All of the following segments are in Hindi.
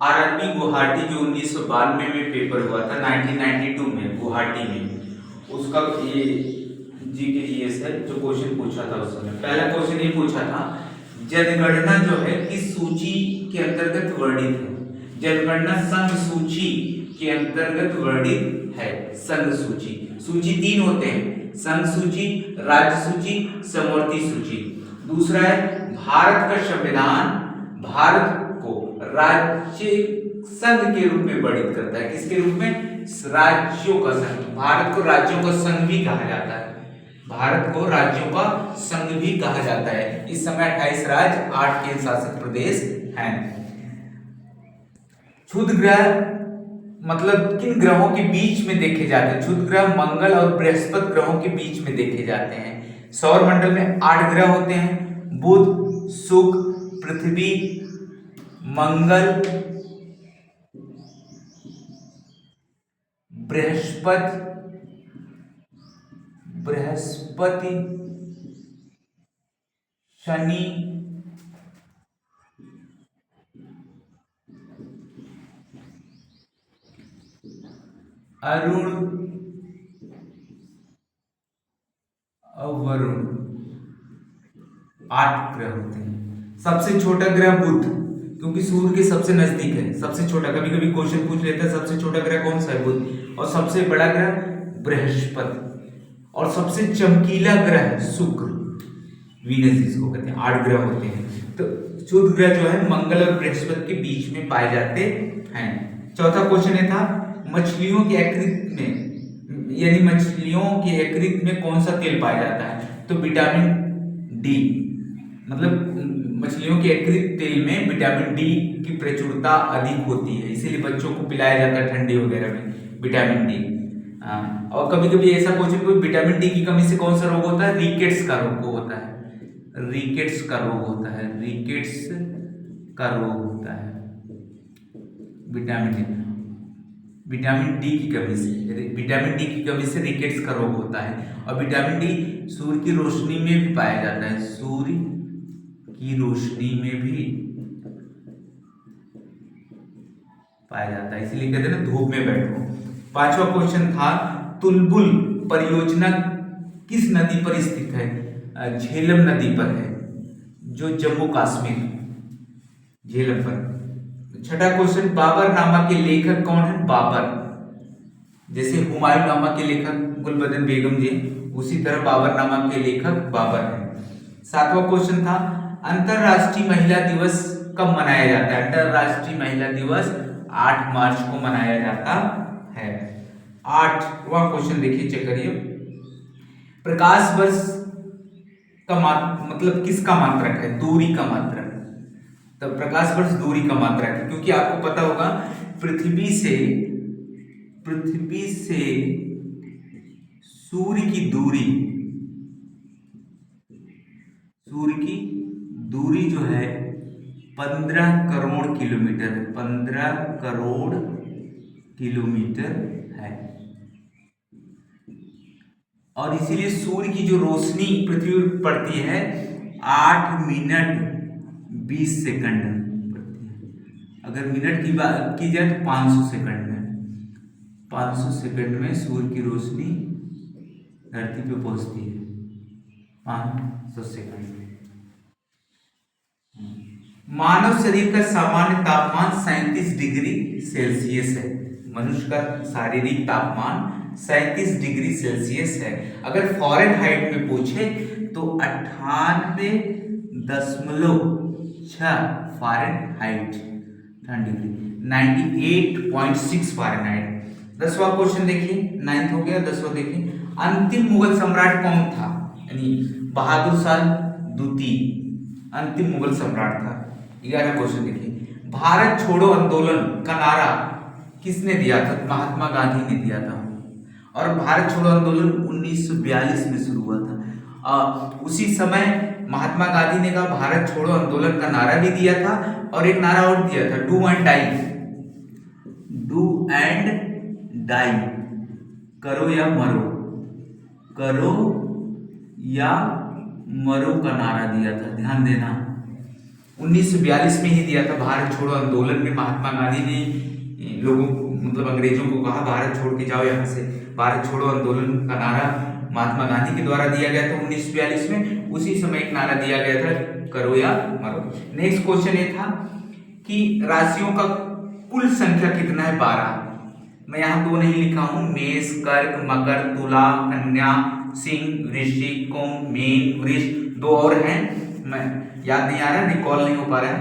आरआरबी गुवाहाटी जो 1992 में पेपर हुआ था, 1992 में गुवाहाटी में, उसका ये GK है जो क्वेश्चन पूछा था उस समय। पहला क्वेश्चन ये पूछा था, जनगणना जो है किस सूची के अंतर्गत वर्णित है? जनगणना संघ सूची के अंतर्गत वर्णित है। संघ सूची, सूची तीन होते हैं, संघ सूची, राज्य सूची, समवर्ती सूची। दूसरा है भारत का संविधान भारत को राज्य संघ के रूप में वर्णित करता है। किसके रूप में? राज्यों का संघ। भारत को राज्यों का संघ भी कहा जाता है। भारत को राज्यों का संघ भी कहा जाता है। इस समय 28 राज्य, 8 केंद्र शासित प्रदेश हैं। क्षुद्र ग्रह मतलब किन ग्रहों के बीच में देखे जाते हैं? क्षुद्र ग्रह मंगल और बृहस्पति ग्रहों के बीच में देखे जाते हैं। सौर मंडल में 8 ग्रह होते हैं, बुध, शुक्र, पृथ्वी, मंगल, बृहस्पति, शनि, अरुण और वरुण। 8 ग्रह होते हैं। सबसे छोटा ग्रह बुध, क्योंकि सूर्य के सबसे नजदीक है, सबसे छोटा। कभी कभी क्वेश्चन पूछ लेता है सबसे छोटा ग्रह कौन सा है? बुध। और सबसे बड़ा ग्रह बृहस्पति। और सबसे चमकीला ग्रह शुक्र, वीनस जिसको कहते हैं। 8 ग्रह होते हैं। तो क्षुद्र ग्रह जो है मंगल और बृहस्पति के बीच में पाए जाते हैं। चौथा क्वेश्चन ये था, मछलियों के यकृत में, यानी मछलियों के यकृत में कौन सा तेल पाया जाता है? तो विटामिन डी। मतलब मछलियों के यकृत तेल में विटामिन डी की प्रचुरता अधिक होती है, इसीलिए बच्चों को पिलाया जाता है ठंडी वगैरह में विटामिन डी। और कभी कभी ऐसा क्वेश्चन, कोई विटामिन डी की कमी से कौन सा रोग होता है? रिकेट्स का रोग होता है। रिकेट्स का रोग होता है, रिकेट्स का रोग होता है विटामिन डी की कमी से। विटामिन डी की कमी से रिकेट्स का रोग होता है। और विटामिन डी सूर्य की रोशनी में भी पाया जाता है, सूर्य की रोशनी में भी पाया जाता है, इसीलिए कहते हैं ना धूप में बैठो। पांचवा क्वेश्चन था, तुलबुल परियोजना किस नदी पर स्थित है? झेलम नदी पर है, जो जम्मू कश्मीर, झेलम पर। छठा क्वेश्चन, बाबर नामा के लेखक कौन है? बाबर, जैसे हुमायूं नामा के लेखक गुलबदन बेगम जी, उसी तरह बाबर नामा के लेखक बाबर है। सातवां क्वेश्चन था, अंतरराष्ट्रीय महिला दिवस कब मनाया जाता है? अंतरराष्ट्रीय महिला दिवस 8 मार्च को मनाया जाता है। 8वां क्वेश्चन देखिए, चेक करिए, प्रकाश वर्ष का मतलब किसका मात्रक है? दूरी का मात्रक। तो प्रकाश वर्ष दूरी का मात्रक है, क्योंकि आपको पता होगा पृथ्वी से सूर्य की दूरी जो है 15 करोड़ किलोमीटर है। 15 करोड़ किलोमीटर है। और इसीलिए सूर्य की जो रोशनी पृथ्वी पर पड़ती है 8 मिनट 20 सेकंड पड़ती है। अगर मिनट की बात की जाए तो 500 सेकंड में, 500 सेकंड में सूर्य की रोशनी धरती पे पहुंचती है, 500 सेकंड में। मानव शरीर का सामान्य तापमान 37 डिग्री सेल्सियस है। मनुष्य का शारीरिक तापमान 37 डिग्री सेल्सियस है। अगर फॉरेनहाइट में पूछे तो 98.6 फारेनहाइट, 98.6 फारेनहाइट। 10वां क्वेश्चन देखिए, 9th हो गया, 10वां देखिए, अंतिम मुगल सम्राट कौन था? यानी बहादुर शाह द्वितीय अंतिम मुगल सम्राट था। 11वां क्वेश्चन देखिए, भारत छोड़ो आंदोलन का नारा किसने दिया था? महात्मा गांधी ने दिया था। और भारत छोड़ो आंदोलन 1942 में शुरू हुआ था। उसी समय महात्मा गांधी ने कहा भारत छोड़ो आंदोलन का नारा भी दिया था, और एक नारा और दिया था, do and die, do and die, करो या मरो, करो या मरो का नारा दिया था। ध्यान देना, 1942 में ही दिया था। भारत छोड़ो आंदोलन में महात्मा गांधी ने लोगों को, मतलब अंग्रेजों को कहा भारत छोड़ के जाओ यहाँ से। भारत छोड़ो आंदोलन का नारा महात्मा गांधी के द्वारा दिया गया था 1942 में। उसी समय एक नारा दिया गया था, करो या मरो। नेक्स्ट क्वेश्चन ये था कि राशियों का कुल संख्या कितना है? 12। मैं यहाँ 2 नहीं लिखा हूं, मेष, कर्क, मकर, तुला, कन्या, सिंह, वृश्चिक, कुंभ, मीन, वृष, 2 और हैं, मैं याद नहीं आ रहा, रिकॉल नहीं हो पा रहा है,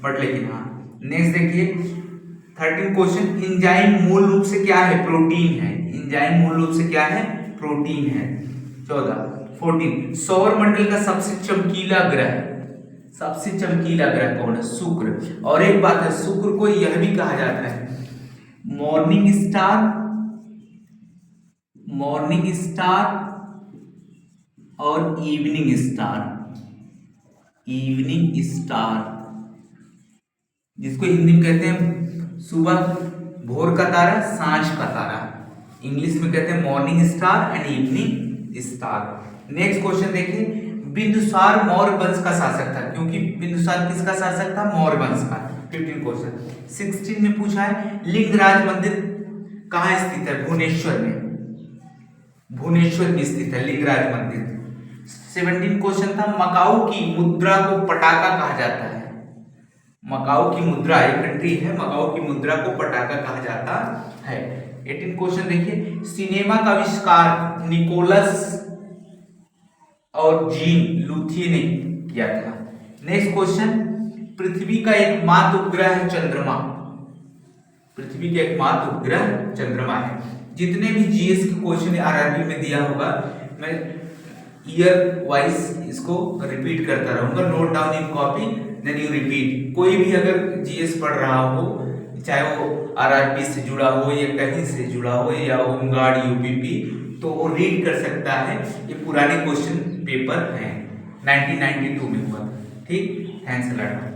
बट लेकिन हाँ। नेक्स्ट देखिए 13 क्वेश्चन, एंजाइम मूल रूप से क्या है? प्रोटीन है। एंजाइम मूल रूप से क्या है? प्रोटीन है। 14 सौर मंडल का सबसे चमकीला ग्रह, सबसे चमकीला ग्रह कौन है? शुक्र। और एक बात है, शुक्र को यह भी कहा जाता है मॉर्निंग स्टार, मॉर्निंग स्टार और इवनिंग स्टार, इवनिंग स्टार, जिसको हिंदी में कहते हैं सुबह भोर का तारा, सांझ का तारा। इंग्लिश में कहते हैं morning star and evening star. Next question देखिए, बिंदुसार मौर्य वंश का शासक था, क्योंकि बिंदुसार किसका शासक था? मौर्य वंश का। 15 क्वेश्चन। 16 में पूछा है लिंगराज मंदिर कहाँ स्थित है? भुवनेश्वर में, भुवनेश्वर में स्थित है लिंगराज मंदिर। 17 क्वेश्चन था, मकाऊ की मुद्रा को पटाका कहा जाता है। मकाऊ की मुद्रा एक कंट्री है, मकाऊ की मुद्रा को पटाका कहा जाता है। 18 क्वेश्चन देखिए, सिनेमा का आविष्कार निकोलस और जीन लूथिए ने किया था। नेक्स्ट क्वेश्चन, पृथ्वी का एकमात्र उपग्रह है चंद्रमा, पृथ्वी का एकमात्र उपग्रह चंद्रमा है। जितने भी जीएस के क्वेश्चन आरआरबी में दिया होगा, मैं ईयर वाइज इसको रिपीट करता रहूंगा। Note down in copy then you repeat. कोई भी अगर जीएस पढ़ रहा हो, चाहे वो आरआरबी से जुड़ा हो या कहीं से जुड़ा हो या होमगार्ड यूपीपी, तो वो रीड कर सकता है। ये पुराने क्वेश्चन पेपर हैं, 1992 में हुआ। ठीक, थैंक्स अ लॉट।